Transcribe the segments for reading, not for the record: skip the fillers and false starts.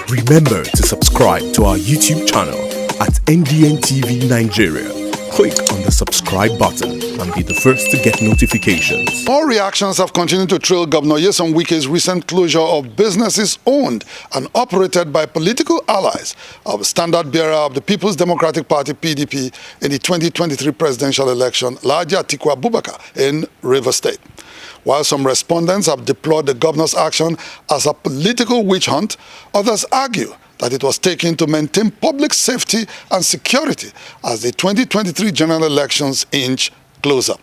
Remember to subscribe to our YouTube channel at NDN TV Nigeria. Click on the subscribe button and be the first to get notifications. More reactions have continued to trail Governor Nyesom Wike's recent closure of businesses owned and operated by political allies of standard bearer of the People's Democratic Party (PDP) in the 2023 presidential election, Alhaji Atiku Abubakar in Rivers State. While some respondents have deplored the governor's action as a political witch hunt, others argue that it was taken to maintain public safety and security as the 2023 general elections inch closer.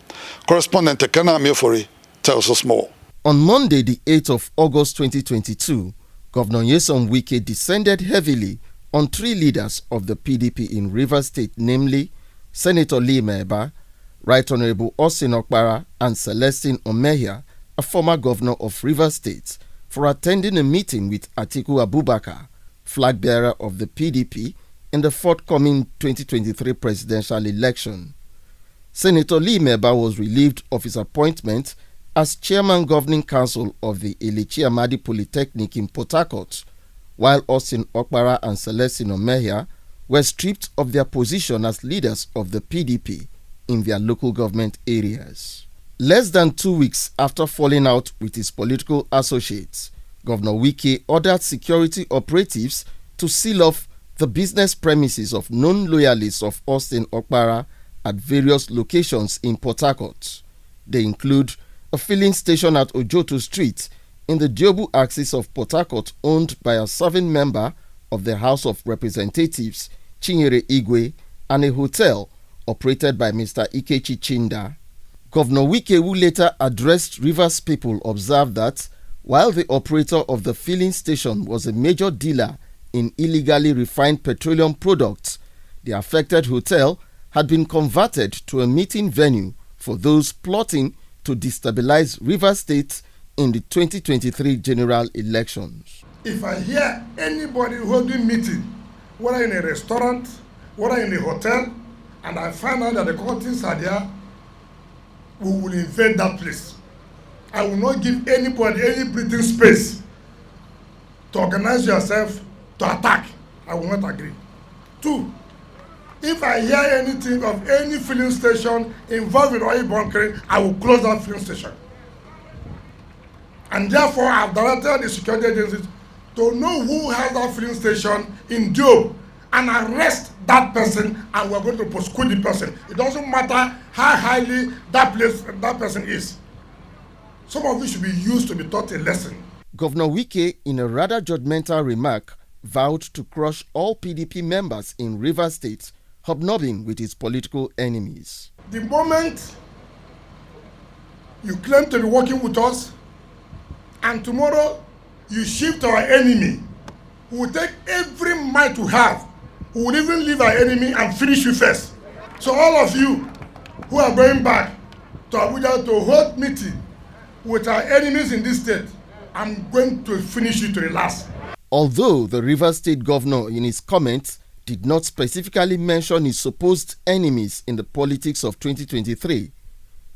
Correspondent Tekena Amiofori tells us more. On Monday, the 8th of August 2022, Governor Nyesom Wike descended heavily on three leaders of the PDP in Rivers State, namely Senator Lee Meba, Right Honorable Austin Okpara, and Celestine Omehia, a former governor of Rivers State, for attending a meeting with Atiku Abubakar, flag bearer of the PDP, in the forthcoming 2023 presidential election. Senator Lee Meba was relieved of his appointment as Chairman Governing Council of the Elechi Amadi Polytechnic in Port Harcourt, while Austin Okpara and Celestine Omehia were stripped of their position as leaders of the PDP in their local government areas. Less than 2 weeks after falling out with his political associates, Governor Wike ordered security operatives to seal off the business premises of known loyalists of Austin Okpara at various locations in Port Harcourt. They include a filling station at Ojoto Street in the Diobu axis of Port Harcourt owned by a serving member of the House of Representatives, Chinyere Igwe, and a hotel operated by Mr. Ikechi Chinda. Governor Wike, who later addressed Rivers people, observed that while the operator of the filling station was a major dealer in illegally refined petroleum products, the affected hotel had been converted to a meeting venue for those plotting to destabilize Rivers State in the 2023 general elections. If I hear anybody holding meeting, whether in a restaurant, whether in a hotel, and I find out that the contents are there, we will invade that place. I will not give anybody any breathing space to organize yourself to attack. I will not agree. 2, if I hear anything of any filling station involved in oil bunkering, I will close that filling station. And therefore, I have directed the security agencies to know who has that filling station in Diobu and arrest that person, and we're going to prosecute the person. It doesn't matter how highly that person is. Some of it should be used to be taught a lesson. Governor Wike, in a rather judgmental remark, vowed to crush all PDP members in Rivers State, hobnobbing with his political enemies. The moment you claim to be working with us, and tomorrow you shift our enemy, we will take every might we have. We will even leave our enemy and finish you first. So all of you who are going back to Abuja to hold meeting with our enemies in this state, I'm going to finish you to the last. Although the Rivers State governor in his comments did not specifically mention his supposed enemies in the politics of 2023,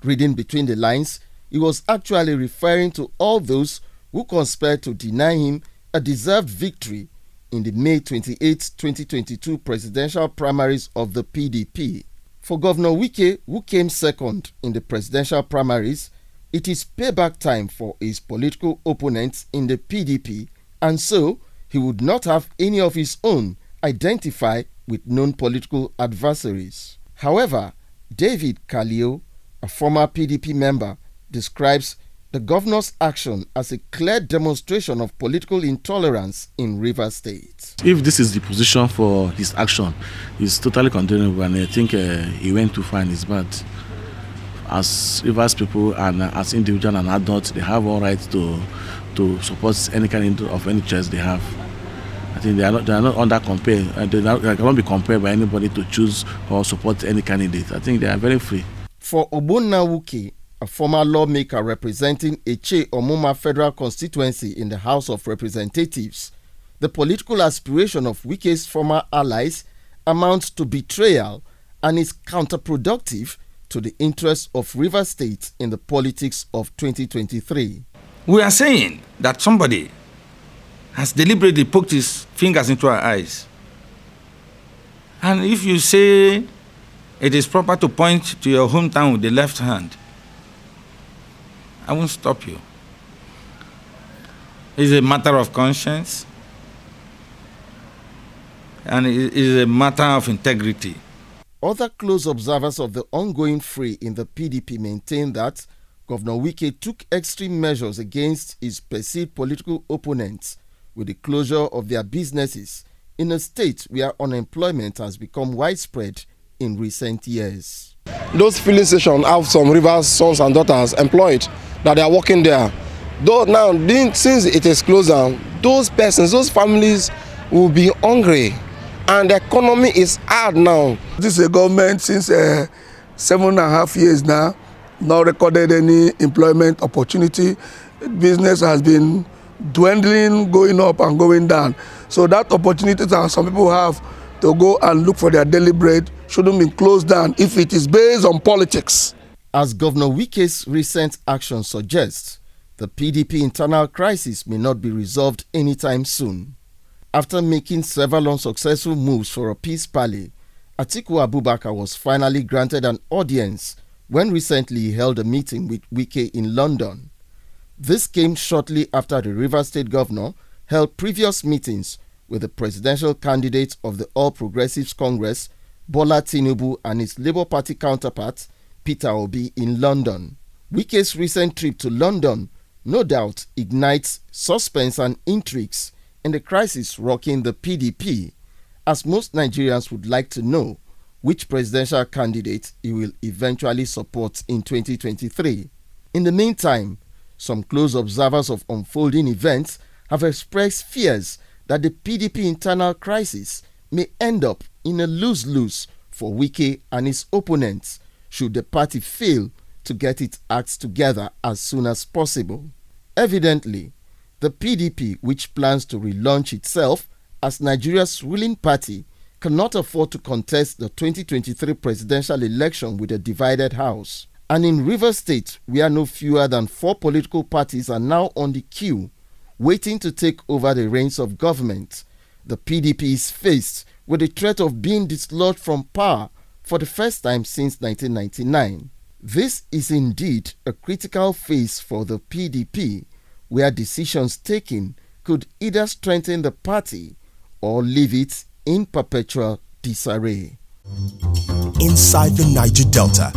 reading between the lines, he was actually referring to all those who conspired to deny him a deserved victory in the May 28, 2022 presidential primaries of the PDP. For Governor Wike, who came second in the presidential primaries, it is payback time for his political opponents in the PDP, and so he would not have any of his own identify with known political adversaries. However, David Kalio, a former PDP member, describes the governor's action as a clear demonstration of political intolerance in Rivers State. If this is the position for his action, it's totally condemnable, and I think he went too far and it's bad. As Rivers people and as individuals and adults, they have all right to support any kind of any choice they have. I think they are not under compare. They cannot be compared by anybody to choose or support any candidate. I think they are very free. For Obonna Wuke, a former lawmaker representing Eche Omuma Federal Constituency in the House of Representatives, the political aspiration of Wike's former allies amounts to betrayal and is counterproductive to the interests of Rivers State in the politics of 2023. We are saying that somebody has deliberately poked his fingers into our eyes. And if you say it is proper to point to your hometown with the left hand, I won't stop you. It's a matter of conscience, and it is a matter of integrity. Other close observers of the ongoing fray in the PDP maintain that Governor Wike took extreme measures against his perceived political opponents with the closure of their businesses in a state where unemployment has become widespread in recent years. Those filling stations have some Rivers sons and daughters employed that they are working there. Though now, since it is closed down, those persons, those families will be hungry, and the economy is hard now. This is a government since 7.5 years now, not recorded any employment opportunity. Business has been dwindling, going up and going down. So that opportunity that some people have to go and look for their daily bread shouldn't be closed down if it is based on politics. As Governor Wike's recent actions suggest, the PDP internal crisis may not be resolved anytime soon. After making several unsuccessful moves for a peace parley, Atiku'S was finally granted an audience when recently he held a meeting with Wike in London. This came shortly after the Rivers State Governor held previous meetings with the presidential candidate of the All Progressives Congress, Bola Tinubu, and his Labour Party counterpart, Peter Obi, in London. Wike's recent trip to London no doubt ignites suspense and intrigues in the crisis rocking the PDP, as most Nigerians would like to know which presidential candidate he will eventually support in 2023. In the meantime, some close observers of unfolding events have expressed fears that the PDP internal crisis may end up in a lose-lose for Wike and his opponents should the party fail to get its acts together as soon as possible. Evidently, the PDP, which plans to relaunch itself as Nigeria's ruling party, cannot afford to contest the 2023 presidential election with a divided house. And in Rivers State, where no fewer than 4 political parties are now on the queue, waiting to take over the reins of government, the PDP is faced with the threat of being dislodged from power for the first time since 1999. This is indeed a critical phase for the PDP, where decisions taken could either strengthen the party or leave it in perpetual disarray. Inside the Niger Delta,